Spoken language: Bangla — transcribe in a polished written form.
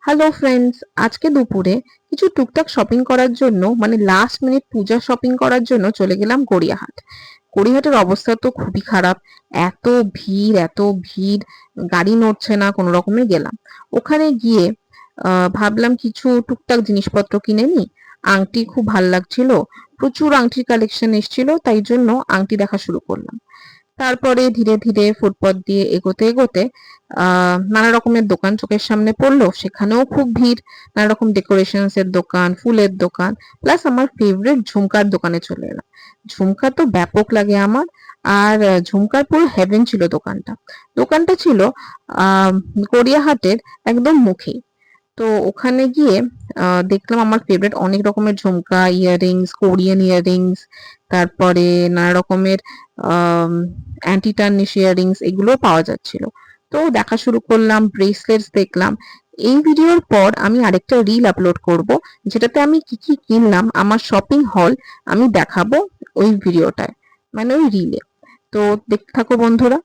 হ্যালো ফ্রেন্ডস, আজকে দুপুরে কিছু টুকটাক শপিং করার জন্য মানে লাস্ট মিনিট পূজা শপিং করার জন্য চলে গেলাম গড়িয়াহাট। গড়িয়াহাটের অবস্থা তো খুবই খারাপ। এত ভিড় এত ভিড়, গাড়ি নড়ছে না, কোনো রকমে গেলাম। ওখানে গিয়ে ভাবলাম কিছু টুকটাক জিনিসপত্র কিনে নি। আংটি খুব ভাল লাগছিল, প্রচুর আংটির কালেকশন এসেছিল, তাই জন্য আংটি দেখা শুরু করলাম। তারপরে ধীরে ধীরে ফুটপাত দিয়ে এগোতে এগোতে নানা রকমের দোকান চোখের সামনে পড়লো, সেখানেও খুব ভিড়। নানা রকম ডেকোরেশনস এর দোকান, ফুলের দোকান, প্লাস আমার ফেভারিট ঝুমকার দোকানে চলে এলাম। ঝুমকা তো ব্যাপক লাগে আমার। আর ঝুমকার পুরো হেভেন ছিল দোকানটা। দোকানটা ছিল আহ গড়িয়াহাটের একদম মুখে। তো ওখানে গিয়ে দেখলাম আমার ফেভারিট অনেক রকমের ঝুমকা, ইয়াররিংস, কোরিয়ান ইয়াররিংস, তারপরে নানা রকমের অ্যান্টি টার্নিশ ইয়াররিংস, এগুলো পাওয়া যাচ্ছিল। তো দেখা শুরু করলাম, ব্রেসলেটস দেখলাম। এই ভিডিওর পর আমি আরেকটা রিল আপলোড করব, যেটাতে আমি কি কি কিনলাম, আমার শপিং হল আমি দেখাবো ওই ভিডিওটায়, মানে ওই রিলে। তো দেখতে থাকো বন্ধুরা।